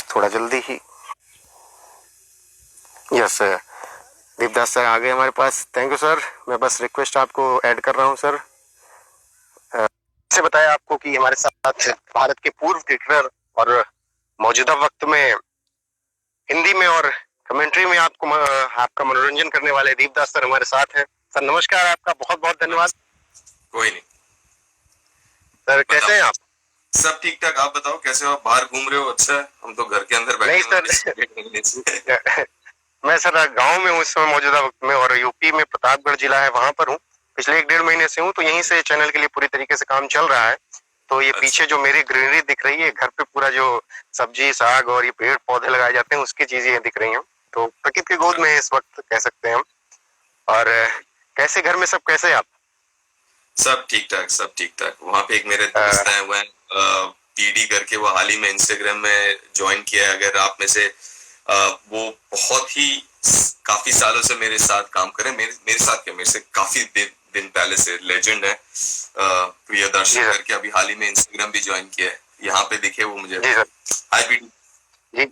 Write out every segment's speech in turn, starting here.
थोड़ा जल्दी ही। Yes Deepdas sir आ गए हमारे पास। Thank you sir. मैं बस रिक्वेस्ट आपको ऐड कर रहा हूँ सर। से बताया आपको कि हमारे साथ भारत के पूर्व क्रिकेटर और मौजूदा वक्त में हिंदी में और कमेंट्री में आपका मनोरंजन करने वाले दीपदास सर हमारे साथ हैं। सर नमस्कार, आपका बहुत बहुत धन्यवाद। कोई नहीं सर, कैसे हैं आप? सब ठीक ठाक। आप बताओ कैसे हो? आप बाहर घूम रहे हो? अच्छा है, हम तो घर के अंदर बैठे नहीं सर मैं सर गांव में हूँ इस समय मौजूदा वक्त में, और यूपी में प्रतापगढ़ जिला है वहां पर हूँ। पिछले 1-1.5 महीने से हूँ, तो यहीं से चैनल के लिए पूरी तरीके से काम चल रहा है। तो ये पीछे जो मेरी ग्रीनरी दिख रही है, घर पे पूरा जो सब्जी साग और ये पेड़ पौधे लगाए जाते हैं उसकी चीजें दिख रही हैं। तो प्रकृति की गोद में इस वक्त कह सकते हैं हम। और कैसे घर में सब कैसे हैं आप? सब ठीक ठाक, सब ठीक ठाक। वहाँ पे एक मेरे दोस्त हैं, वो पीडी करके, वो हाल ही में इंस्टाग्राम में ज्वाइन किया है। अगर आप में से वो बहुत ही काफी सालों से मेरे साथ काम करे, मेरे साथ क्या, मेरे से काफी दिन पहले से लेजेंड है प्रियदर्शन करके, अभी हाल ही में इंस्टाग्राम भी ज्वाइन किया है। यहाँ पे दिखे वो मुझे। हाय पीडी जी।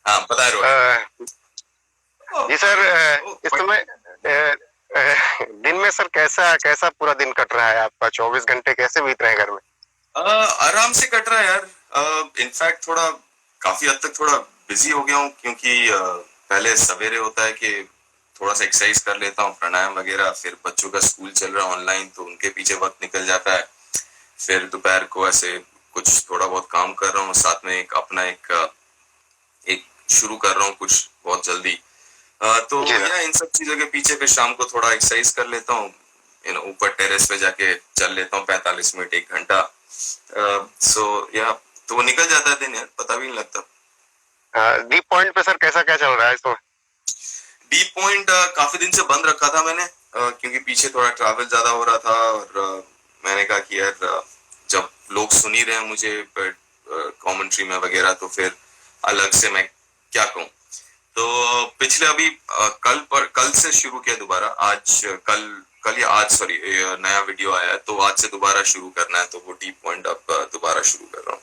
हाँ पता है जी सर। इस समय दिन में सर कैसा कैसा पूरा दिन कट रहा है आपका? 24 घंटे कैसे बीत रहे हैं घर में? आराम से कट रहा है यार। इनफैक्ट थोड़ा काफी हद तक थोड़ा बिजी हो गया हूँ, क्योंकि पहले सवेरे होता है कि थोड़ा सा एक्सरसाइज कर लेता हूँ, प्राणायाम वगैरह। फिर बच्चों का स्कूल चल रहा है ऑनलाइन, तो उनके पीछे वक्त निकल जाता है। फिर दोपहर को ऐसे कुछ थोड़ा बहुत काम कर रहा हूँ, साथ में एक अपना एक शुरू कर रहा हूँ कुछ बहुत जल्दी। तो या इन सब चीजों के पीछे फिर शाम को थोड़ा एक्सरसाइज कर लेता हूँ, ऊपर टेरेस पे जाके चल लेता हूँ 45 मिनट 1 घंटा। सो या तो वो निकल जाता है दिन यार, पता भी नहीं लगता। डीप पॉइंट पे सर कैसा क्या चल रहा है इस समय? डीप पॉइंट काफी दिन से बंद रखा था मैंने, क्योंकि पीछे थोड़ा ट्रैवल ज्यादा हो रहा था, और मैंने कहा कि यार जब लोग सुन ही रहे हैं मुझे कमेंट्री में वगैरह, तो फिर अलग से मैं क्या कहूँ। तो पिछले अभी कल से शुरू किया दोबारा। आज कल या आज सॉरी नया वीडियो आया है, तो आज से दोबारा शुरू करना है। तो वो डीप पॉइंट अब दोबारा शुरू कर रहा हूँ।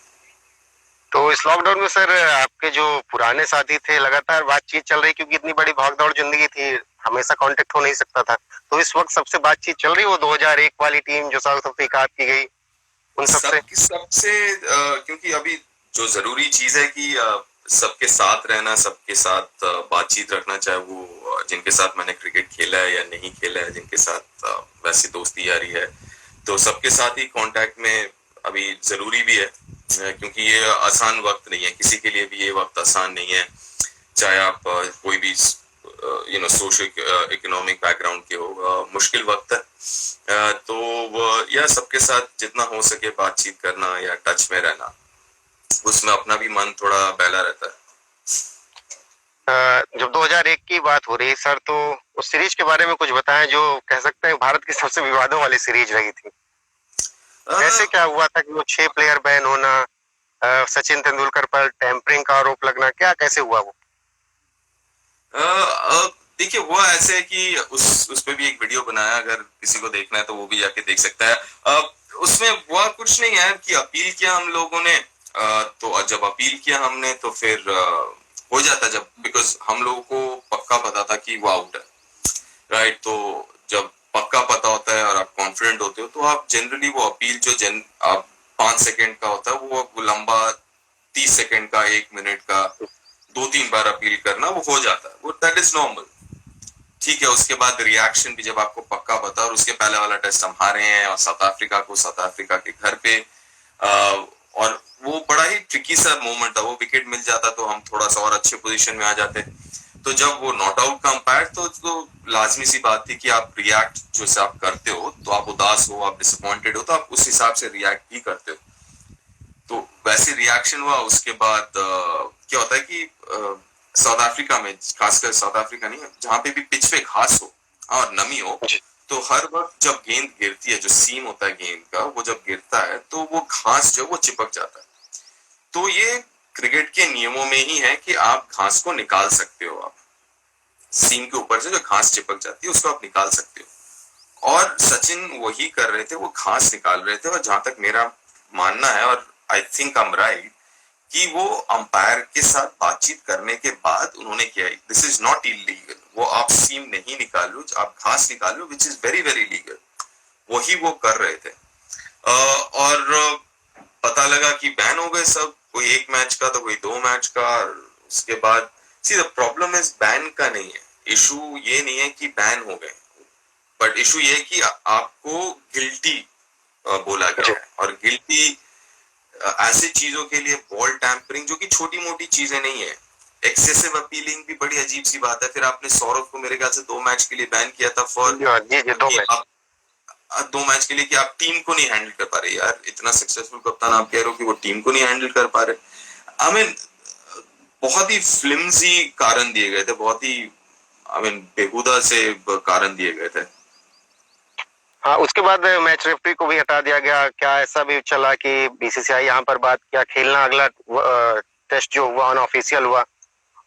तो इस लॉकडाउन में सर आपके जो पुराने साथी थे, लगातार बातचीत चल रही, क्योंकि इतनी बड़ी भागदौड़ जिंदगी थी, हमेशा कांटेक्ट हो नहीं सकता था। तो इस वक्त सबसे बातचीत चल रही, वो 2001 वाली टीम जो साउथ अफ्रीका की गई, उन सबसे क्योंकि अभी जो जरूरी चीज है कि सबके साथ रहना, सबके साथ बातचीत रखना, चाहे वो जिनके साथ मैंने क्रिकेट खेला है या नहीं खेला है, जिनके साथ वैसी दोस्ती यारी है, तो सबके साथ ही कांटेक्ट में अभी जरूरी भी है, क्योंकि ये आसान वक्त नहीं है, किसी के लिए भी ये वक्त आसान नहीं है। चाहे आप कोई भी सोशल इकोनॉमिक बैकग्राउंड के हो, मुश्किल वक्त है। तो यह सबके साथ जितना हो सके बातचीत करना या टच में रहना, उसमें अपना भी मन थोड़ा बहला रहता है। जब 2001 की बात हो रही है सर, तो उस सीरीज के बारे में कुछ बताएं, जो कह सकते हैं भारत की सबसे विवादों वाली सीरीज रही थी। कैसे क्या हुआ था कि वो 6 प्लेयर बैन होना, सचिन तेंदुलकर पर टैंपरिंग का आरोप लगना, क्या कैसे हुआ वो? देखिए वो ऐसे है कि उस पे भी एक वीडियो बनाया, अगर किसी को देखना है तो वो भी जाके देख सकता है। उसमें हुआ कुछ नहीं है कि अपील किया हम लोगों ने, तो जब अपील किया हमने तो फिर हो जाता, जब बिकॉज हम लोगों को पक्का पता था कि वो आउट है, राइट। तो जब पक्का पता होता है और आप कॉन्फिडेंट होते हो, तो आप जनरली वो अपील जो आप 5 सेकंड का होता है, वो लंबा 30 सेकंड का, 1 मिनट का 2-3 बार अपील करना, वो हो जाता है, वो दैट इज नॉर्मल। ठीक है, उसके बाद रिएक्शन भी जब आपको पक्का पता, और उसके पहले वाला टेस्ट हम हारे हैं और साउथ अफ्रीका के घर पे, और वो बड़ा ही ट्रिकी सा मोमेंट था। वो विकेट मिल जाता तो हम थोड़ा सा और अच्छे पोजीशन में आ जाते। तो जब वो नॉट आउट का अंपायर, तो लाजमी सी बात थी कि आप रिएक्ट जो आप करते हो, तो आप उदास हो, आप डिसअपॉइंटेड हो, तो आप उस हिसाब से रिएक्ट भी करते हो। तो वैसे रिएक्शन हुआ। उसके बाद क्या होता है कि साउथ अफ्रीका में, खासकर साउथ अफ्रीका नहीं, जहां पे भी पिच पे घास हो और नमी हो, तो हर वक्त जब गेंद गिरती है, जो सीम होता है गेंद का, वो जब गिरता है तो वो घास जो वो चिपक जाता है। तो ये क्रिकेट के नियमों में ही है कि आप घास को निकाल सकते हो, आप सीम के ऊपर से जो घास चिपक जाती है उसको आप निकाल सकते हो। और सचिन वही कर रहे थे, वो घास निकाल रहे थे। और जहां तक मेरा मानना है, और I think I am right, कि वो अंपायर के साथ बातचीत करने के बाद उन्होंने किया, दिस इज नॉट इलीगल, वो आप सीम नहीं निकालो, आप घास निकालो, which is very very legal, वही वो कर रहे थे। और पता लगा कि बैन हो गए सब, कोई एक मैच का तो कोई 2 मैच का। उसके बाद see the problem is ban का नहीं है, इशू ये नहीं है कि बैन हो गए, बट इशू ये है कि आपको गिल्टी बोला गया है, और गिल्टी ऐसी चीजों के लिए बॉल टैंपरिंग, जो कि छोटी मोटी चीजें नहीं है, एक्सेसिव अपीलिंग भी बड़ी अजीब सी बात है। फिर आपने सौरभ को मेरे ख्याल से 2 मैच के लिए बैन किया था for G G 2 match, 2 match के लिए कि आप टीम को नहीं हैंडल कर पा रहे। यार इतना सक्सेसफुल कप्तान, आप कह रहे हो कि वो टीम को नहीं हैंडल कर पा रहे। आई मीन बहुत ही फ्लिम्सी कारण दिए गए थे, बहुत ही आई मीन बेहुदा से कारण दिए गए थे। हाँ उसके बाद मैच रेफरी को भी हटा दिया गया। क्या ऐसा भी चला कि बीसीसीआई यहाँ पर बात किया, खेलना अगला टेस्ट जो हुआ अनऑफिशियल हुआ,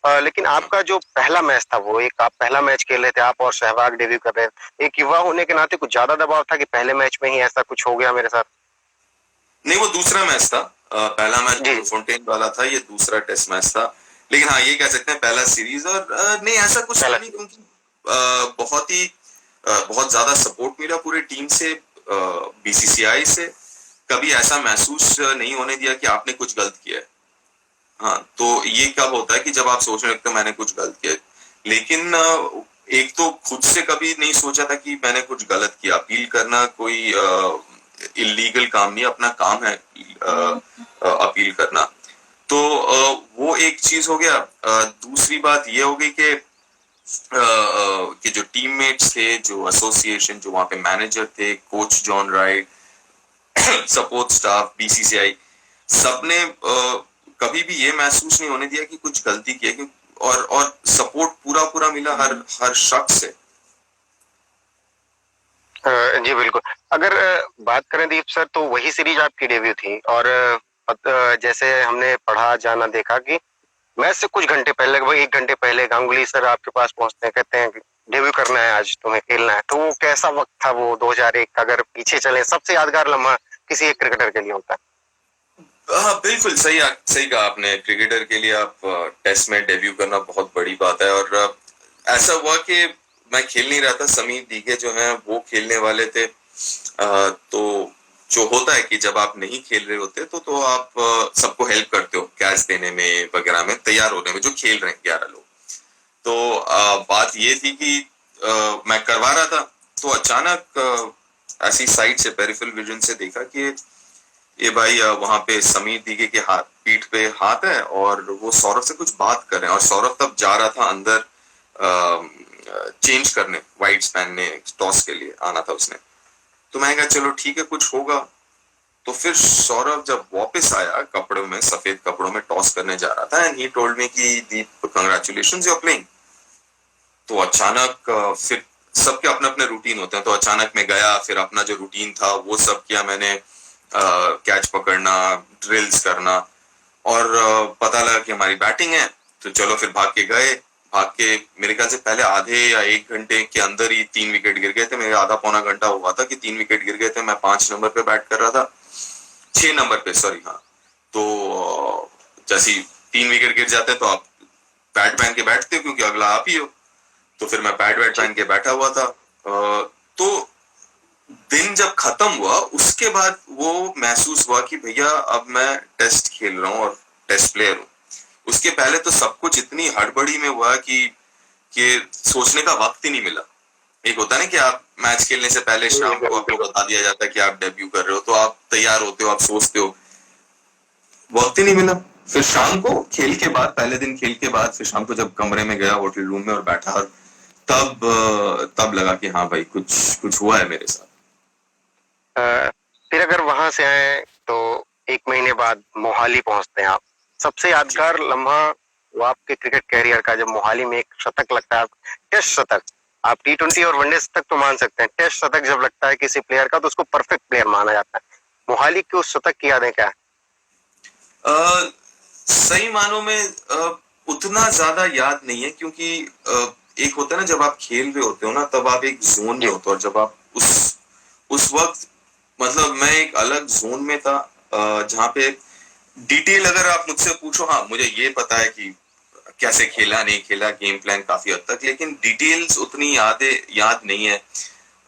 लेकिन आपका जो पहला मैच था, वो एक आप पहला मैच खेल रहे थे, आप और सहवाग डेब्यू कर रहे थे, एक युवा होने के नाते कुछ ज्यादा दबाव था कि पहले मैच में ही ऐसा कुछ हो गया मेरे साथ? नहीं, वो दूसरा मैच था, पहला मैच ब्लूफोंटेन वाला था, ये दूसरा टेस्ट मैच था। लेकिन हाँ ये कह सकते हैं पहला सीरीज, और नहीं ऐसा कुछ नहीं, क्योंकि बहुत ज्यादा सपोर्ट मिला पूरी टीम से, बीसीसीआई से। कभी ऐसा महसूस नहीं होने दिया कि आपने कुछ गलत किया है। हाँ तो ये कब होता है कि जब आप सोचने लगते हो मैंने कुछ गलत किया, लेकिन एक तो खुद से कभी नहीं सोचा था कि मैंने कुछ गलत किया। अपील करना कोई इलीगल काम नहीं, अपना काम है अपील करना। तो वो एक चीज हो गया। दूसरी बात ये हो गई कि जो टीममेट्स थे, जो एसोसिएशन, जो वहां पे मैनेजर थे, coach John Wright, support staff, BCCI, सबने कभी भी ये महसूस नहीं होने दिया कि कुछ गलती की है, और सपोर्ट पूरा पूरा मिला हर शख्स से। जी बिल्कुल। अगर बात करें दीप सर, तो वही सीरीज आपकी डेब्यू थी, और जैसे हमने पढ़ा जाना देखा कि मैच से कुछ घंटे पहले, लगभग 1 घंटे पहले गांगुली सर आपके पास पहुंचते हैं, कहते हैं कि डेब्यू करना है आज, तुम्हें खेलना है। तो वो कैसा वक्त था वो 2001 का? अगर पीछे चले, सबसे यादगार लम्हा किसी एक क्रिकेटर के लिए होता है। हाँ बिल्कुल सही कहा आपने। क्रिकेटर के लिए आप टेस्ट में डेब्यू करना बहुत बड़ी बात है। और ऐसा हुआ कि मैं खेल नहीं रहा था, समीर दीगे जो हैं वो खेलने वाले थे। तो जो होता है कि जब आप नहीं खेल रहे होते तो आप सबको हेल्प करते हो, कैच देने में वगैरह में, तैयार होने में, जो खेल रहे हैं 11 लोग। तो बात ये थी कि मैं करवा रहा था, तो अचानक ऐसी साइड से, पेरिफेरल विजन से देखा कि ये भाई वहां पे समीर दीगे के हाथ, पीठ पे हाथ है, और वो सौरभ से कुछ बात कर रहे हैं। और सौरभ तब जा रहा था अंदर चेंज करने, वाइट्स पहनने, टॉस के लिए आना था उसने। तो मैं कहा चलो ठीक है, कुछ होगा। तो फिर सौरभ जब वापस आया कपड़ों में, सफेद कपड़ों में टॉस करने जा रहा था, एंड ही टोल्ड मी कि दीप कंग्रेचुलेशंस यू आर प्लेइंग। तो अचानक फिर सबके अपने अपने रूटीन होते हैं, तो अचानक मैं गया, फिर अपना जो रूटीन था वो सब किया मैंने, कैच पकड़ना, ड्रिल्स करना, और पता लगा कि हमारी बैटिंग है, तो चलो फिर भाग के गए। भाग के मेरे ख्याल से पहले आधे या 1 घंटे के अंदर ही 3 विकेट गिर गए थे मेरे। आधा पौना घंटा हुआ था कि 3 विकेट गिर गए थे। मैं 5 नंबर पे बैट कर रहा था, 6 नंबर पे, सॉरी, हाँ। तो जैसे 3 विकेट गिर जाते तो आप बैट पहन के बैठते हो, क्योंकि अगला आप ही हो। तो फिर मैं बैट पहन के बैठा हुआ था। तो दिन जब खत्म हुआ उसके बाद वो महसूस हुआ कि भैया अब मैं टेस्ट खेल रहा हूँ और टेस्ट प्लेयर हूँ। उसके पहले तो सब कुछ इतनी हड़बड़ी में हुआ कि सोचने का वक्त ही नहीं मिला। एक होता है ना कि आप मैच खेलने से पहले शाम को आपको बता दिया जाता है कि आप डेब्यू कर रहे हो, तो आप तैयार होते हो, आप सोचते हो, वक्त ही नहीं मिला। फिर शाम को खेल के बाद, पहले दिन खेल के बाद, फिर शाम को जब कमरे में गया होटल रूम में और बैठा, और तब लगा कि हाँ भाई कुछ हुआ है मेरे साथ। फिर अगर वहां से आए तो 1 महीने बाद मोहाली पहुंचते हैं आप। सबसे यादगार लम्हा वो आपके क्रिकेट कैरियर का, जब मोहाली में एक शतक लगता है, टेस्ट शतक। आप T20 और वनडे शतक तो मान सकते हैं, टेस्ट शतक जब लगता है किसी प्लेयर का तो उसको परफेक्ट प्लेयर माना जाता है। मोहाली के उस शतक की यादें क्या है? सही मानों में उतना ज्यादा याद नहीं है, क्योंकि एक होता है ना, जब आप खेल रहे होते हो ना, तब आप एक जोन में होते हो, और जब आप उस वक्त, मतलब मैं एक अलग जोन में था, जहाँ पे डिटेल अगर आप मुझसे पूछो, हाँ मुझे ये पता है कि कैसे खेला नहीं खेला, गेम प्लान काफी हद तक, लेकिन डिटेल्स उतनी याद नहीं है,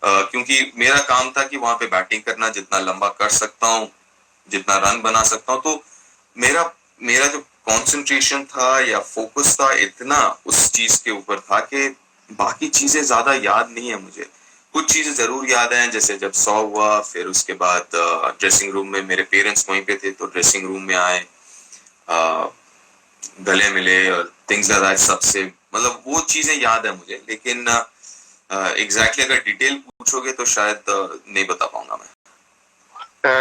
क्योंकि मेरा काम था कि वहां पे बैटिंग करना, जितना लंबा कर सकता हूँ, जितना रन बना सकता हूँ। तो मेरा मेरा जो कंसंट्रेशन था या फोकस था इतना उस चीज के ऊपर था कि बाकी चीजें ज्यादा याद नहीं है मुझे। कुछ चीजें जरूर याद हैं, जैसे जब 100 हुआ, फिर उसके बाद ड्रेसिंग रूम में मेरे पेरेंट्स वहीं पे थे, तो ड्रेसिंग रूम में आए, गले मिले और थिंग्स लाइक दैट सबसे, मतलब वो चीजें याद है मुझे, लेकिन एग्जैक्टली अगर डिटेल पूछोगे तो शायद नहीं बता पाऊंगा मैं।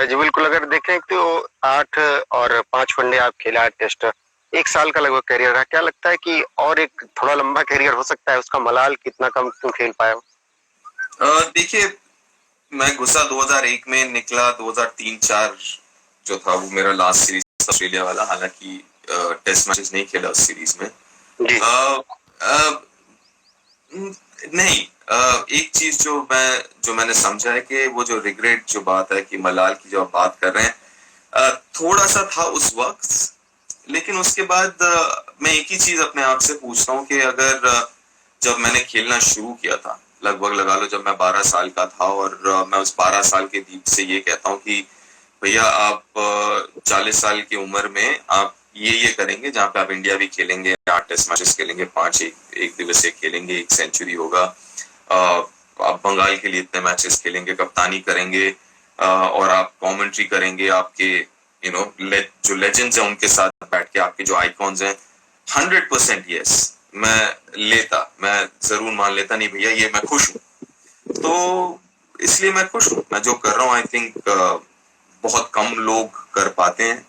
जी बिल्कुल, अगर देखें तो 8 और 5 वनडे आप खेला, टेस्ट 1 साल का लगभग करियर रहा। क्या लगता है कि और एक थोड़ा लंबा करियर हो सकता है उसका? मलाल कितना कम क्यों खेल पाया हो? देखिए, मैं घुसा 2001 में, निकला 2003-4 जो था वो मेरा लास्ट सीरीज ऑस्ट्रेलिया वाला, हालांकि टेस्ट मैचेस नहीं खेला उस सीरीज में। जी। नहीं, एक चीज जो मैंने समझा है कि वो जो रिग्रेट जो बात है कि मलाल की जो आप बात कर रहे हैं, थोड़ा सा था उस वक्त, लेकिन उसके बाद मैं एक ही चीज अपने आप से पूछता हूँ कि अगर जब मैंने खेलना शुरू किया था, लगभग लगा लो जब मैं 12 साल का था, और मैं उस 12 साल के दीप से ये कहता हूँ कि भैया आप 40 साल की उम्र में आप ये करेंगे, जहाँ पे आप इंडिया भी खेलेंगे, 8 टेस्ट मैचेस खेलेंगे, 5 एक दिवसीय खेलेंगे, 1 सेंचुरी होगा, आप बंगाल के लिए इतने मैचेस खेलेंगे, कप्तानी करेंगे, और आप कमेंट्री करेंगे, आपके जो लेजेंड्स हैं उनके साथ बैठ के, आपके जो आइकॉन्स हैं, 100% यस मैं जरूर मान लेता, नहीं भैया ये मैं खुश हूँ। तो इसलिए मैं खुश हूँ, मैं जो कर रहा हूँ, आई थिंक बहुत कम लोग कर पाते हैं,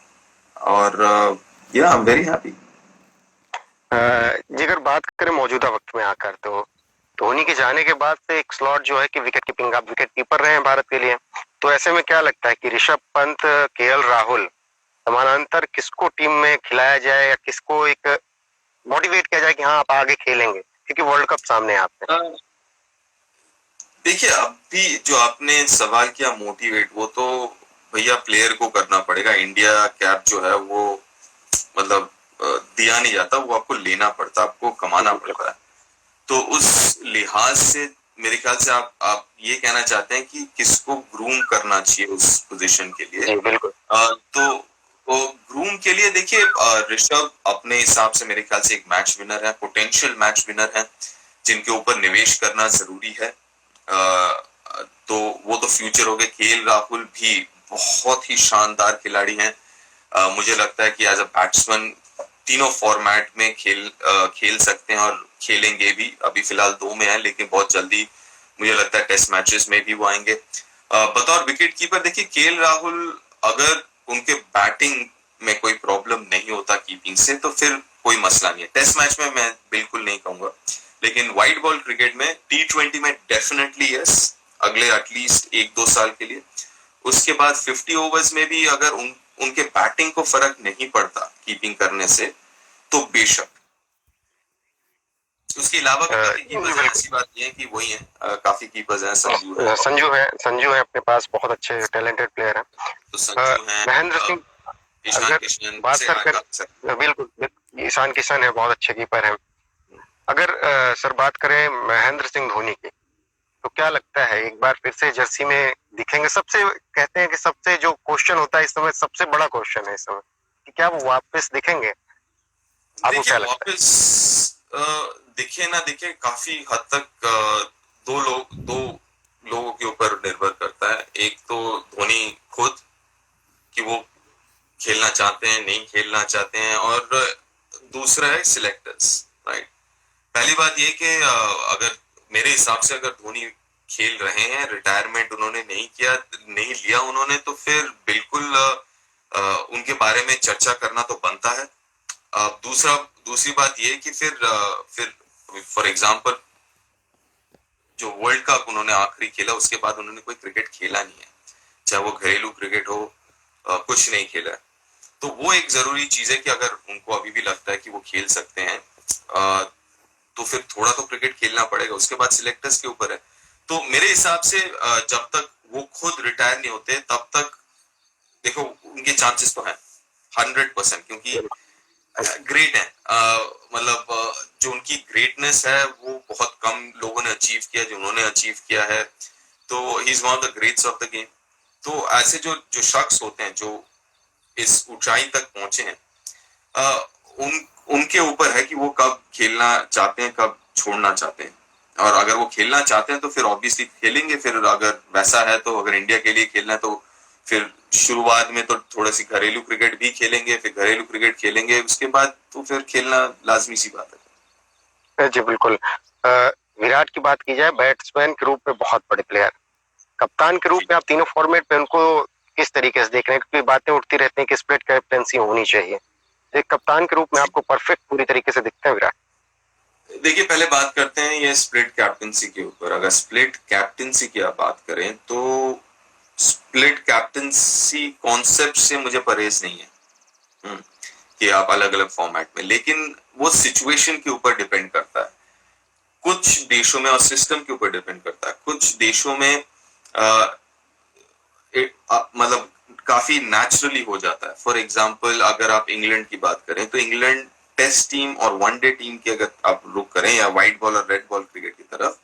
और या आई एम वेरी हैप्पी। जी, अगर बात करें मौजूदा वक्त में आकर, तो धोनी के जाने के बाद से एक स्लॉट जो है कि विकेट कीपिंग, आप विकेट कीपर रहे हैं भारत के लिए, तो ऐसे में क्या लगता है कि ऋषभ पंत, केएल राहुल समानांतर किसको टीम में खिलाया जाए, या किसको एक मोटिवेट किया जाए कि हाँ आप आगे खेलेंगे, क्योंकि वर्ल्ड कप सामने है आपके? देखिए, अभी जो आपने सवाल किया मोटिवेट, वो तो भैया प्लेयर को करना पड़ेगा। इंडिया कैप जो है वो मतलब दिया नहीं जाता, वो आपको लेना पड़ता, आपको कमाना पड़ता है। तो उस लिहाज से मेरे ख्याल से आप ये कहना चाहते हैं कि किसको ग्रूम करना चाहिए उस पोजीशन के लिए। जी बिल्कुल। तो वो ग्रूम के लिए देखिए, ऋषभ अपने हिसाब से मेरे ख्याल से एक मैच विनर है, पोटेंशियल मैच विनर है, जिनके ऊपर निवेश करना जरूरी है। तो वो तो फ्यूचर हो गए। केएल राहुल भी बहुत ही शानदार खिलाड़ी हैं। मुझे लगता है कि एज अ बैट्समैन तीनों फॉर्मेट में खेल सकते हैं और खेलेंगे भी। अभी फिलहाल 2 में है, लेकिन बहुत जल्दी मुझे लगता है टेस्ट मैचेस में भी वो आएंगे। बतौर विकेट कीपर देखिए, केएल राहुल, अगर उनके बैटिंग में कोई प्रॉब्लम नहीं होता कीपिंग से, तो फिर कोई मसला नहीं है। टेस्ट मैच में मैं बिल्कुल नहीं कहूंगा, लेकिन व्हाइट बॉल क्रिकेट में, T20 में डेफिनेटली यस, अगले एटलीस्ट 1-2 साल के लिए। उसके बाद 50 ओवर्स में भी अगर उनके बैटिंग को फर्क नहीं पड़ता कीपिंग करने से, तो बेशक। उसके अलावा भी काफी कीपर्स हैं, ऐसी बात नहीं है कि वही हैं, काफी कीपर्स हैं, संजू है अपने पास, बहुत अच्छे टैलेंटेड प्लेयर है। तो संजू हैं, महेंद्र सिंह, ईशान अगर किशन बात से कर बिल्कुल, ईशान किशन है, बहुत अच्छे कीपर हैं। अगर सर बात करें महेंद्र सिंह धोनी की, तो क्या लगता है एक बार फिर से जर्सी में दिखेंगे? सबसे कहते हैं कि सबसे जो क्वेश्चन होता है इस समय, सबसे बड़ा क्वेश्चन है इस समय, कि क्या वो वापस दिखेंगे? आपको देखिए, क्या लगता है? वापस दिखे ना दिखे, काफी हद तक दो लोगों के ऊपर निर्भर करता है। एक तो धोनी खुद, कि वो खेलना चाहते हैं नहीं खेलना चाहते हैं, और दूसरा है सिलेक्टर्स, राइट। पहली बात ये कि अगर मेरे हिसाब से अगर धोनी खेल रहे हैं, रिटायरमेंट उन्होंने नहीं लिया उन्होंने, तो फिर बिल्कुल उनके बारे में चर्चा करना तो बनता है। दूसरी बात ये कि फिर फॉर एग्जांपल, जो वर्ल्ड कप उन्होंने आखिरी खेला, उसके बाद उन्होंने कोई क्रिकेट खेला नहीं है, चाहे वो घरेलू क्रिकेट हो, कुछ नहीं खेला है। तो वो एक जरूरी चीज है कि अगर उनको अभी भी लगता है कि वो खेल सकते हैं, तो फिर थोड़ा तो क्रिकेट खेलना पड़ेगा। उसके बाद सिलेक्टर्स के ऊपर है। तो मेरे हिसाब से जब तक वो खुद रिटायर नहीं होते, तब तक देखो उनके चांसेस तो हैं। 100%, क्योंकि ग्रेट है। मतलब जो उनकी ग्रेटनेस है वो बहुत कम लोगों ने अचीव किया, जो उन्होंने अचीव किया है, तो he is one of the greats of the game. तो ऐसे जो जो शख्स होते हैं जो इस ऊंचाई तक पहुंचे हैं, उन उनके ऊपर है कि वो कब खेलना चाहते हैं, कब छोड़ना चाहते हैं। और अगर वो खेलना चाहते हैं तो फिर ऑब्वियसली खेलेंगे, फिर अगर वैसा है तो अगर इंडिया के लिए खेलना है तो फिर शुरुआत में तो थोड़ा सी घरेलू क्रिकेट भी खेलेंगे, फिर घरेलू क्रिकेट खेलेंगे, उसके बाद तो फिर खेलना लाजमी सी बात है। जी बिल्कुल। विराट की बात की जाए, बैट्समैन के रूप में बहुत बड़े प्लेयर, कप्तान के रूप में आप तीनों फॉर्मेट पे उनको किस तरीके से देख रहे हैं? क्योंकि बातें उठती रहती हैं कि स्प्लिट कैप्टेंसी होनी चाहिए, एक कप्तान के रूप में आपको परफेक्ट पूरी तरीके से दिखते हैं विराट? देखिए, पहले बात करते हैं ये स्प्लिट कैप्टेंसी के ऊपर। अगर स्प्लिट कैप्टेंसी की आप बात करें तो स्प्लिट कैप्टेंसी कॉन्सेप्ट से मुझे परहेज नहीं है कि आप अलग अलग फॉर्मेट में, लेकिन वो सिचुएशन के ऊपर डिपेंड करता है। कुछ देशों में और सिस्टम के ऊपर डिपेंड करता है। कुछ देशों में मतलब काफी नेचुरली हो जाता है। फॉर एग्जाम्पल अगर आप इंग्लैंड की बात करें तो इंग्लैंड टेस्ट टीम और वनडे टीम की अगर आप रुख करें या व्हाइट बॉल और रेड बॉल क्रिकेट की तरफ,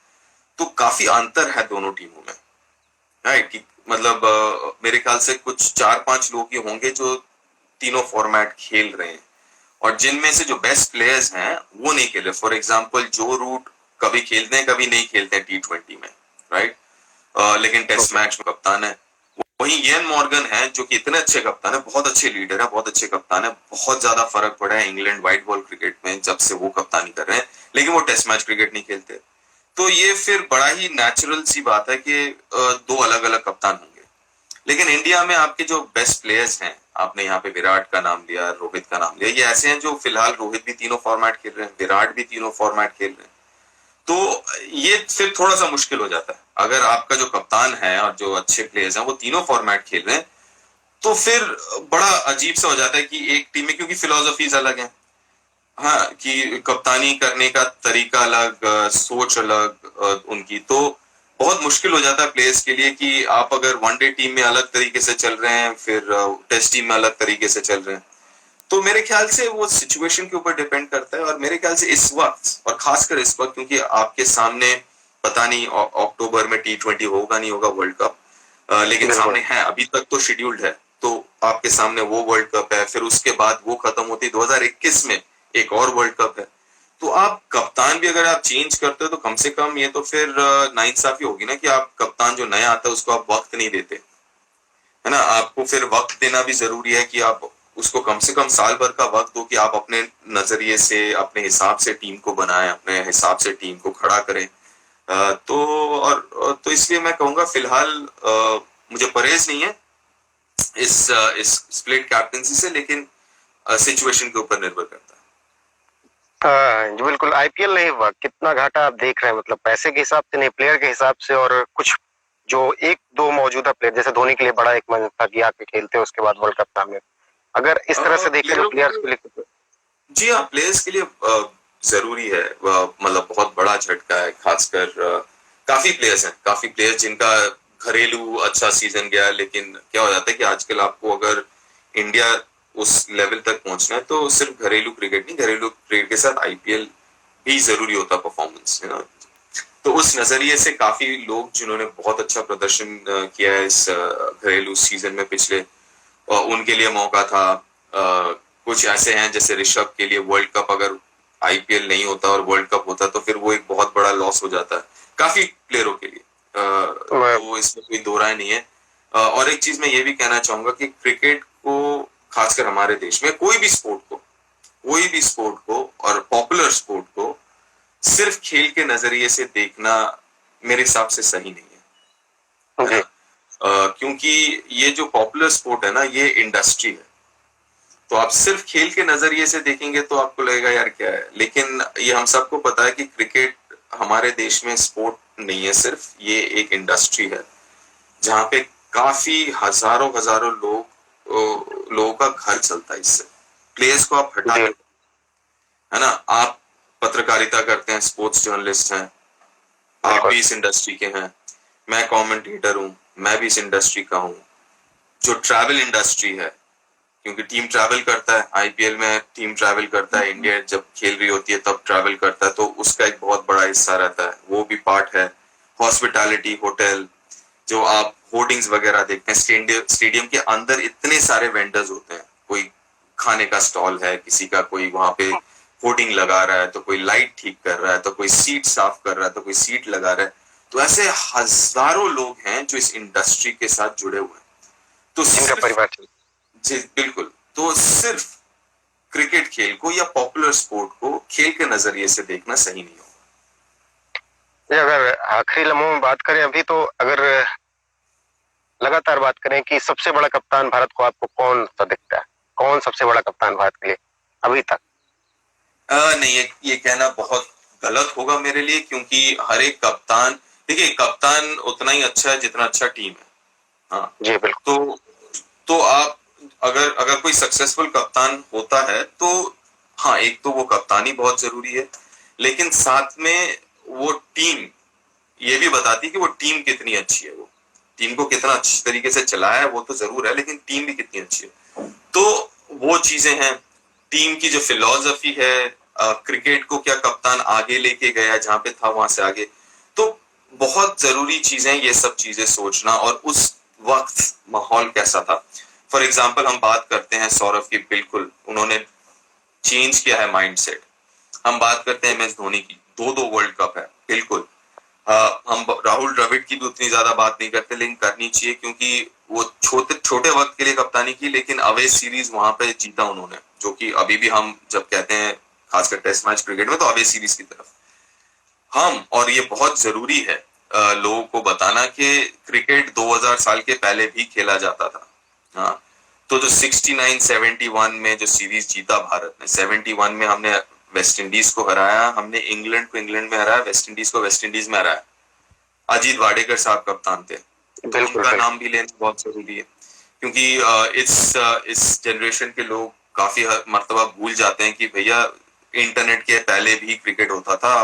तो काफी अंतर है दोनों टीमों में, राइट? कि मतलब मेरे ख्याल से कुछ 4-5 लोग ही होंगे जो तीनों फॉर्मेट खेल रहे हैं, और जिनमें से जो बेस्ट प्लेयर्स हैं वो नहीं खेल रहे। फॉर एग्जाम्पल जो रूट कभी खेलते हैं कभी नहीं खेलते हैं T20 में, राइट? लेकिन टेस्ट मैच में कप्तान है। वहीं इयन मॉर्गन है जो कि इतने अच्छे कप्तान है, बहुत अच्छे लीडर है, बहुत अच्छे कप्तान है। बहुत ज्यादा फर्क पड़ा है इंग्लैंड व्हाइट बॉल क्रिकेट में जब से वो कप्तानी कर रहे हैं, लेकिन वो टेस्ट मैच क्रिकेट नहीं खेलते। तो ये फिर बड़ा ही नेचुरल सी बात है कि दो अलग अलग कप्तान होंगे। लेकिन इंडिया में आपके जो बेस्ट प्लेयर्स हैं, आपने यहाँ पे विराट का नाम लिया, रोहित का नाम लिया, ये ऐसे हैं जो फिलहाल रोहित भी तीनों फॉर्मेट खेल रहे हैं, विराट भी तीनों फॉर्मेट खेल रहे हैं। तो ये फिर थोड़ा सा मुश्किल हो जाता है। अगर आपका जो कप्तान है और जो अच्छे प्लेयर्स हैं वो तीनों फॉर्मेट खेल रहे हैं, तो फिर बड़ा अजीब सा हो जाता है कि एक टीम में, क्योंकि फिलोसफीज अलग हैं, हाँ, कि कप्तानी करने का तरीका अलग, सोच अलग उनकी, तो बहुत मुश्किल हो जाता है प्लेयर्स के लिए कि आप अगर वनडे टीम में अलग तरीके से चल रहे हैं, फिर टेस्ट टीम में अलग तरीके से चल रहे हैं। तो मेरे ख्याल से वो सिचुएशन के ऊपर डिपेंड करता है। और मेरे ख्याल से इस वक्त, और खासकर इस वक्त, क्योंकि आपके सामने पता नहीं अक्टूबर में T20 होगा नहीं होगा वर्ल्ड कप, लेकिन सामने है, अभी तक तो शेड्यूल्ड है। तो आपके सामने वो वर्ल्ड कप है, फिर उसके बाद वो खत्म होती 2021 में एक और वर्ल्ड कप है। तो आप कप्तान भी अगर आप चेंज करते हो तो कम से कम ये तो फिर नाइंसाफी होगी ना कि आप कप्तान जो नया आता है उसको आप वक्त नहीं देते, है ना? आपको फिर वक्त देना भी जरूरी है कि आप उसको कम से कम साल भर का वक्त दो कि आप अपने नजरिए से, अपने हिसाब से टीम को बनाएं, अपने हिसाब से टीम को खड़ा करें। तो इसलिए मैं कहूंगा फिलहाल मुझे परहेज नहीं है इस स्प्लिट कैप्टेंसी से, लेकिन सिचुएशन के ऊपर निर्भर करता है। जी बिल्कुल। आईपीएल नहीं हुआ, कितना घाटा आप देख रहे हैं? मतलब पैसे के हिसाब से नहीं, प्लेयर के हिसाब से। और कुछ जो एक दो मौजूदा प्लेयर, जैसे धोनी के लिए बड़ा एक मंच था कि आके खेलते हैं उसके बाद वर्ल्ड कप सामने, अगर इस तरह से देखें तो प्लेयर्स के लिए, जी हाँ, प्लेयर्स के लिए जरूरी है, मतलब बहुत बड़ा झटका है। खासकर काफी प्लेयर्स जिनका घरेलू अच्छा सीजन गया, लेकिन क्या हो जाता है कि आजकल आपको अगर इंडिया उस लेवल तक पहुंचना है तो सिर्फ घरेलू क्रिकेट नहीं, घरेलू क्रिकेट के साथ आईपीएल भी जरूरी होता परफॉर्मेंस, है ना? तो उस नजरिए से काफी लोग जिन्होंने बहुत अच्छा प्रदर्शन किया है इस घरेलू सीजन में पिछले, उनके लिए मौका था। कुछ ऐसे हैं जैसे ऋषभ के लिए वर्ल्ड कप, अगर आईपीएल नहीं होता और वर्ल्ड कप होता तो फिर वो एक बहुत बड़ा लॉस हो जाता है काफी प्लेयरों के लिए। तो इसमें कोई दो राय नहीं है। और एक चीज मैं ये भी कहना चाहूंगा कि क्रिकेट को, खासकर हमारे देश में, कोई भी स्पोर्ट को और पॉपुलर स्पोर्ट को सिर्फ खेल के नजरिए से देखना मेरे हिसाब से सही नहीं है, क्योंकि ये जो पॉपुलर स्पोर्ट है ना, ये इंडस्ट्री है। तो आप सिर्फ खेल के नजरिए से देखेंगे तो आपको लगेगा यार क्या है, लेकिन ये हम सबको पता है कि क्रिकेट हमारे देश में स्पोर्ट नहीं है सिर्फ, ये एक इंडस्ट्री है जहाँ पे काफी हजारों लोगों का घर चलता है इससे। प्लेयर्स को आप हटा के, है ना, आप पत्रकारिता करते हैं, स्पोर्ट्स जर्नलिस्ट हैं, आप भी इस इंडस्ट्री के हैं, मैं कमेंटेटर हूं, मैं भी इस इंडस्ट्री का हूं। जो ट्रैवल इंडस्ट्री है, क्योंकि टीम ट्रैवल करता है, आईपीएल में टीम ट्रैवल करता है, इंडिया जब खेल रही होती है तब ट्रैवल करता है, तो उसका एक बहुत बड़ा हिस्सा रहता है, वो भी पार्ट है। हॉस्पिटैलिटी, होटल, जो आप होर्डिंग्स वगैरह देखते हैं, स्टेडियम के अंदर इतने सारे वेंडर्स होते हैं, कोई खाने का स्टॉल है, किसी का कोई वहां पे होर्डिंग लगा रहा है, तो कोई लाइट ठीक कर रहा है, तो कोई सीट साफ कर रहा है, तो कोई सीट लगा रहा है। तो ऐसे हजारों लोग हैं जो इस इंडस्ट्री के साथ जुड़े हुए हैं। तो इनका परिवार जी बिल्कुल, तो सिर्फ क्रिकेट खेल को या पॉपुलर स्पोर्ट को खेल के नजरिए से देखना सही नहीं होगा। अगर आखिरी लम्हों में बात करें अभी, तो अगर लगातार बात करें कि सबसे बड़ा कप्तान भारत को आपको कौन सा दिखता है, कौन सबसे बड़ा कप्तान भारत के लिए अभी तक? नहीं, ये कहना बहुत गलत होगा मेरे लिए, क्योंकि हर एक कप्तान, देखिए कप्तान उतना ही अच्छा है जितना अच्छा टीम है। हाँ जी बिल्कुल। तो आप अगर कोई सक्सेसफुल कप्तान होता है तो हाँ, एक तो वो कप्तानी बहुत जरूरी है, लेकिन साथ में वो टीम ये भी बताती है कि वो टीम कितनी अच्छी है, वो टीम को कितना अच्छी तरीके से चलाया है, वो तो जरूर है, लेकिन टीम भी कितनी अच्छी है। तो वो चीजें हैं, टीम की जो फिलॉसफी है, क्रिकेट को क्या कप्तान आगे लेके गया, जहां पे था वहां से आगे, तो बहुत जरूरी चीजें ये सब चीजें सोचना, और उस वक्त माहौल कैसा था। फॉर एग्जाम्पल हम बात करते हैं सौरव की, बिल्कुल उन्होंने चेंज किया है माइंडसेट। हम बात करते हैं एमएस धोनी की, दो वर्ल्ड कप है, बिल्कुल। हम राहुल द्रविड़ की भी उतनी ज्यादा बात नहीं करते, लेकिन करनी चाहिए, क्योंकि वो छोटे वक्त के लिए कप्तानी की, लेकिन अवे सीरीज वहां पे जीता उन्होंने, जो कि अभी भी हम जब कहते हैं खासकर टेस्ट मैच क्रिकेट में, तो अवे सीरीज की तरफ हम, और ये बहुत जरूरी है लोगों को बताना कि क्रिकेट 2000 साल के पहले भी खेला जाता था। हाँ, तो जो 69-71 में जो सीरीज जीता भारत ने, 71 में हमने वेस्ट इंडीज को हराया, हमने इंग्लैंड को इंग्लैंड में हराया, वेस्ट इंडीज को वेस्ट इंडीज में हराया। अजीत वाडेकर साहब कप्तान थे, तो उनका नाम भी लेना बहुत जरूरी है, क्योंकि इस जनरेशन के लोग काफी मर्तबा भूल जाते हैं कि भैया इंटरनेट के पहले भी क्रिकेट होता था।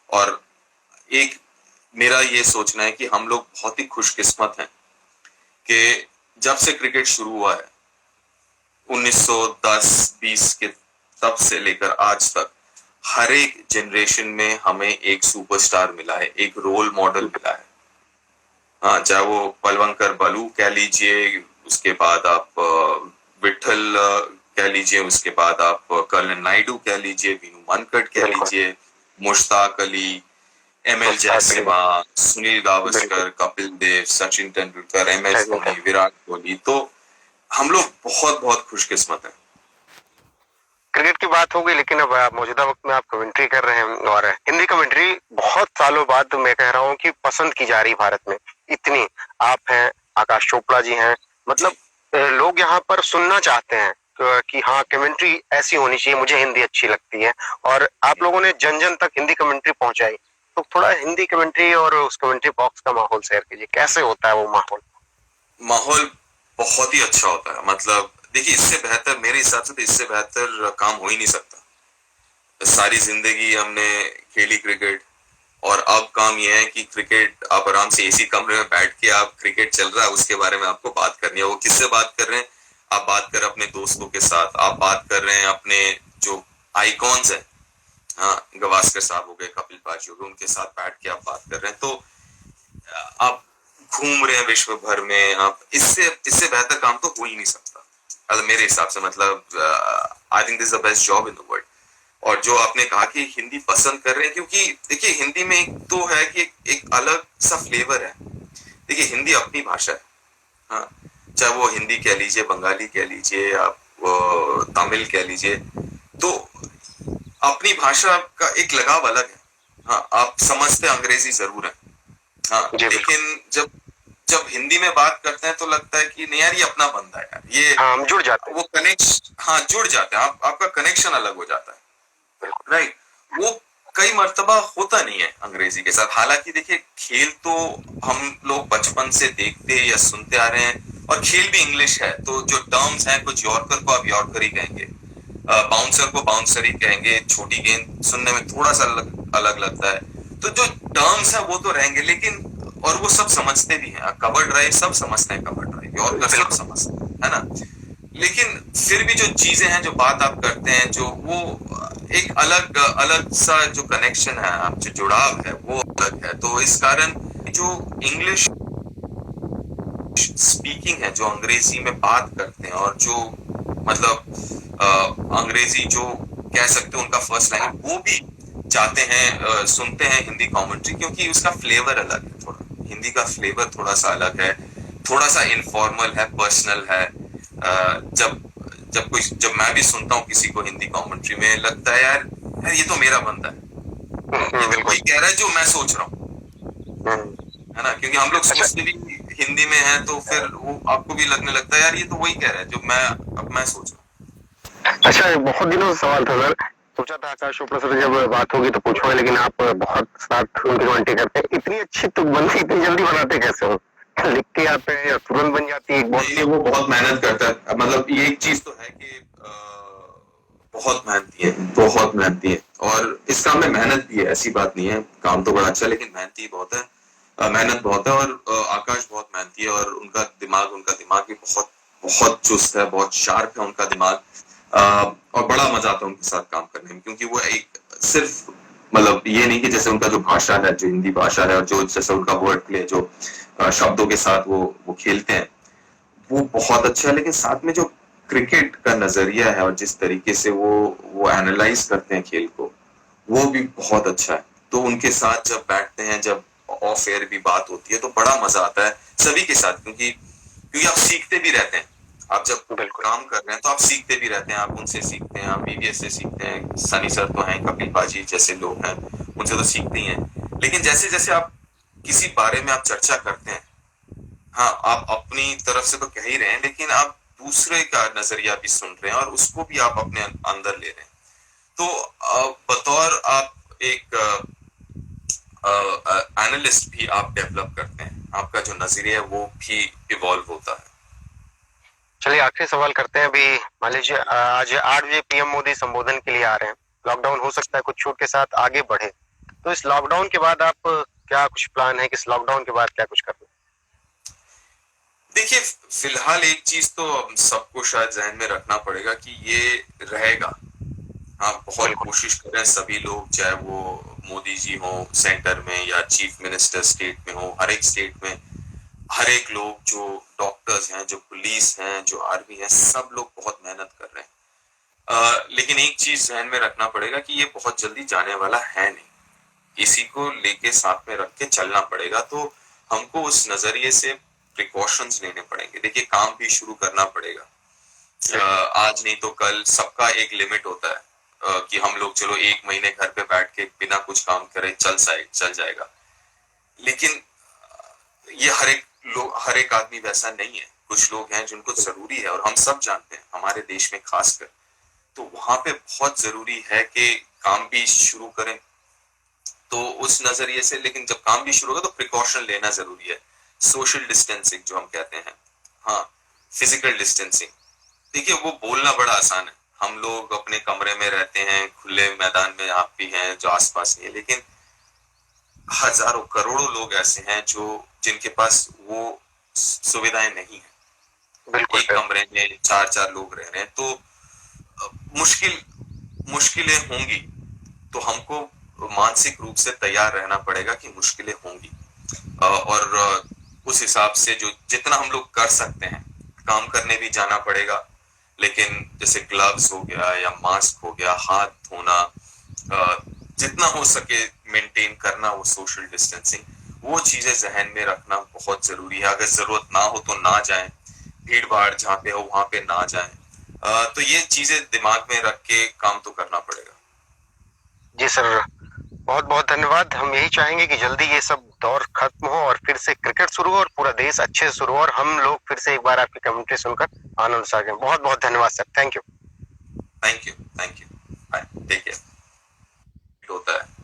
और एक मेरा ये सोचना है कि हम लोग बहुत ही खुशकिस्मत हैं कि जब से क्रिकेट शुरू हुआ है 1910-20 के तब से लेकर आज तक, हर एक जनरेशन में हमें एक सुपरस्टार मिला है, एक रोल मॉडल मिला है। हाँ, चाहे वो पलवंकर बलू कह लीजिए, उसके बाद आप विठल कह लीजिए, उसके बाद आप कर्नल नायडू कह लीजिए, वीनू मानकड़ कह लीजिए, मुश्ताक अली, एमएल जयसवाल, सुनील गावस्कर, कपिल देव, सचिन तेंदुलकर, एमएस धोनी, विराट कोहली, तो हम लोग बहुत बहुत खुशकिस्मत हैं। क्रिकेट की बात हो गई, लेकिन अब मौजूदा वक्त में आप कमेंट्री कर रहे हैं, और हिंदी कमेंट्री बहुत सालों बाद मैं कह रहा हूँ कि पसंद की जा रही भारत में। इतनी आप हैं, आकाश चोपड़ा जी हैं, मतलब लोग यहाँ पर सुनना चाहते हैं कि हाँ कमेंट्री ऐसी होनी चाहिए, मुझे हिंदी अच्छी लगती है, और आप लोगों ने जन जन तक हिंदी कमेंट्री पहुंचाई। तो थोड़ा हिंदी कमेंट्री और उस कमेंट्री बॉक्स का माहौल शेयर कीजिए, कैसे होता है वो माहौल? माहौल बहुत ही अच्छा होता है, मतलब देखिए इससे बेहतर, मेरे हिसाब से तो इससे बेहतर काम हो ही नहीं सकता। सारी जिंदगी हमने खेली क्रिकेट, और अब काम यह है कि क्रिकेट आप आराम से एसी कमरे में बैठ के, आप क्रिकेट चल रहा है उसके बारे में आपको बात करनी है। वो किससे बात कर रहे हैं? आप बात कर रहे हैं अपने दोस्तों के साथ, आप बात कर रहे हैं अपने जो आइकॉन्स हैं, हाँ गवास्कर साहब हो गए, कपिल पाजी हो गए, उनके साथ बैठ के आप बात कर रहे हैं, तो आप घूम रहे हैं विश्व भर में। आप इससे बेहतर काम तो हो ही नहीं सकता मेरे हिसाब से, मतलब I think this the best job in the world. और जो आपने कहा कि हिंदी पसंद कर रहे हैं, क्योंकि देखिए हिंदी में एक तो है कि एक अलग सा फ्लेवर है। देखिए हिंदी अपनी भाषा है, हाँ, चाहे वो हिंदी कह लीजिए, बंगाली कह लीजिए, आप तमिल कह लीजिए, तो अपनी भाषा का एक लगाव अलग है। हाँ, आप समझते अंग्रेजी जरूर है, हाँ, लेकिन जब जब हिंदी में बात करते हैं तो लगता है कि नहीं यार ये अपना बंदा है यार, ये हम जुड़ जाते हैं, वो कनेक्शन, हाँ जुड़ जाते हैं, आपका कनेक्शन अलग हो जाता है, राइट। वो कई मर्तबा होता नहीं है अंग्रेजी के साथ। हालांकि देखिए खेल तो हम लोग बचपन से देखते या सुनते आ रहे हैं, और खेल भी इंग्लिश है, तो जो टर्म्स हैं, कुछ यॉर्कर को आप यॉर्कर ही कहेंगे, बाउंसर को बाउंसर ही कहेंगे, छोटी गेंद सुनने में थोड़ा सा अलग लगता है, तो जो टर्म्स है वो तो रहेंगे, लेकिन और वो सब समझते भी हैं, कवर ड्राइव सब समझते हैं, कवर ड्राइव यॉर्कर सब समझते हैं, है ना। लेकिन फिर भी जो चीजें हैं, जो बात आप करते हैं, जो वो एक अलग अलग सा जो कनेक्शन है, आप जो जुड़ाव है वो अलग है। तो इस कारण जो इंग्लिश स्पीकिंग है, जो अंग्रेजी में बात करते हैं और जो मतलब अंग्रेजी जो कह सकते हैं उनका फर्स्ट लैंग्वेज, वो भी चाहते हैं, सुनते हैं हिंदी कमेंट्री, क्योंकि उसका फ्लेवर अलग है। थोड़ा हिंदी का फ्लेवर थोड़ा सा अलग है, थोड़ा सा इनफॉर्मल है, पर्सनल है। जब जब मैं भी सुनता हूँ किसी को हिंदी कमेंट्री में, लगता है यार यार ये तो मेरा बंदा है, ये तो बिल्कुल। वही कह रहा है जो मैं सोच रहा हूँ, हम्म, है ना? क्योंकि हम लोग अच्छा। सोचते भी हिंदी में है, तो फिर वो आपको भी लगने लगता है यार ये तो वही कह रहा है जो मैं सोच रहा अच्छा, बहुत दिनों से सवाल था सर, सोचा था आकाश चोपड़ा से जब बात होगी तो पूछूंगा, लेकिन आप बहुत साथ उनकी कमेंट्री करते हैं, इतनी अच्छी तुकबंदी इतनी जल्दी बनाते कैसे हो? लिख के आते हैं या तुरंत बन जाती है एक हूँ। नहीं बहुत? नहीं, वो बहुत मेहनत करता है। मतलब ये एक चीज तो है कि बहुत मेहनती है, बहुत मेहनती है, और इस काम में मेहनत भी है, ऐसी बात नहीं है। काम तो बड़ा अच्छा है, लेकिन मेहनती बहुत है, मेहनत बहुत है। और आकाश बहुत मेहनती है, और उनका दिमाग भी बहुत बहुत चुस्त है, बहुत शार्प है उनका दिमाग। और बड़ा मजा आता है उनके साथ काम करने में, क्योंकि वो एक सिर्फ मतलब ये नहीं कि जैसे उनका जो भाषा है, जो हिंदी भाषा है, और जो जैसे उनका वर्ड प्ले, जो शब्दों के साथ वो खेलते हैं, वो बहुत अच्छा है। लेकिन साथ में जो क्रिकेट का नजरिया है और जिस तरीके से वो एनालाइज करते हैं खेल को, वो भी बहुत अच्छा है। तो उनके साथ जब बैठते हैं, जब ऑफ एयर भी बात होती है, तो बड़ा मजा आता है सभी के साथ, क्योंकि क्योंकि आप सीखते भी रहते हैं। आप जब बिल्कुल। काम कर रहे हैं तो आप सीखते भी रहते हैं, आप उनसे सीखते हैं, आप बीवीएस से सीखते हैं, सनी सर तो हैं, कपिल पाजी जैसे लोग हैं, उनसे तो सीखते ही हैं। लेकिन जैसे जैसे आप किसी बारे में आप चर्चा करते हैं, हाँ, आप अपनी तरफ से तो कह ही रहे हैं, लेकिन आप दूसरे का नजरिया भी सुन रहे हैं और उसको भी आप अपने अंदर ले रहे हैं। तो बतौर आप एक एनालिस्ट भी आप डेवलप करते हैं, आपका जो नजरिया है वो भी इवॉल्व होता है। चलिए आखिरी सवाल करते हैं अभी। मान लीजिए आज 8 बजे पीएम मोदी संबोधन के लिए आ रहे हैं, लॉकडाउन हो सकता है कुछ छूट के साथ आगे बढ़े, तो इस लॉकडाउन के बाद आप क्या कुछ प्लान है कि इस लॉकडाउन के बाद क्या कुछ करना? देखिए, फिलहाल एक चीज तो हम सबको शायद जहन में रखना पड़ेगा कि ये रहेगा। हाँ, बहुत बिल्कुल। कोशिश कर रहे हैं सभी लोग, चाहे वो मोदी जी हो सेंटर में या चीफ मिनिस्टर स्टेट में हो, हर एक स्टेट में हर एक लोग, जो डॉक्टर्स हैं, जो पुलिस हैं, जो आर्मी है, सब लोग बहुत मेहनत कर रहे हैं। लेकिन एक चीज ध्यान में रखना पड़ेगा कि ये बहुत जल्दी जाने वाला है नहीं, इसी को लेके साथ में रख के चलना पड़ेगा। तो हमको उस नजरिए से प्रिकॉशंस लेने पड़ेंगे। देखिए, काम भी शुरू करना पड़ेगा। आज नहीं तो कल सबका एक लिमिट होता है, कि हम लोग चलो एक महीने घर पे बैठ के बिना कुछ काम करे चल जाएगा। लेकिन ये हर एक आदमी वैसा नहीं है। कुछ लोग हैं जिनको जरूरी है, और हम सब जानते हैं हमारे देश में खासकर, तो वहां पे बहुत जरूरी है कि काम भी शुरू करें। तो उस नजरिए से, लेकिन जब काम भी शुरू होगा तो प्रिकॉशन लेना जरूरी है। सोशल डिस्टेंसिंग जो हम कहते हैं, हाँ, फिजिकल डिस्टेंसिंग। देखिए, वो बोलना बड़ा आसान है, हम लोग अपने कमरे में रहते हैं, खुले मैदान में आप भी हैं जो आसपास नहीं है, लेकिन हजारों करोड़ों लोग ऐसे हैं जो जिनके पास वो सुविधाएं नहीं है। बिल्कुल एक सर। कमरे में चार चार लोग रह रहे हैं, तो मुश्किल मुश्किलें होंगी। तो हमको मानसिक रूप से तैयार रहना पड़ेगा कि मुश्किलें होंगी। और उस हिसाब से जो जितना हम लोग कर सकते हैं, काम करने भी जाना पड़ेगा, लेकिन जैसे ग्लव्स हो गया या मास्क हो गया, हाथ धोना, जितना हो सके मेंटेन करना वो सोशल डिस्टेंसिंग, वो चीजें जहन में रखना बहुत जरूरी है। अगर जरूरत ना हो तो ना जाएं, भीड़ भाड़ जहाँ पे हो वहां पे ना जाएं। तो ये चीजें दिमाग में रख के काम तो करना पड़ेगा। जी सर, बहुत बहुत धन्यवाद। हम यही चाहेंगे कि जल्दी ये सब दौर खत्म हो और फिर से क्रिकेट शुरू हो और पूरा देश अच्छे से शुरू हो और हम लोग फिर से एक बार आपकी कमेंट्री सुनकर आनंद साजें। बहुत बहुत धन्यवाद sir, thank you. Thank you, thank you, bye, take care. होता है।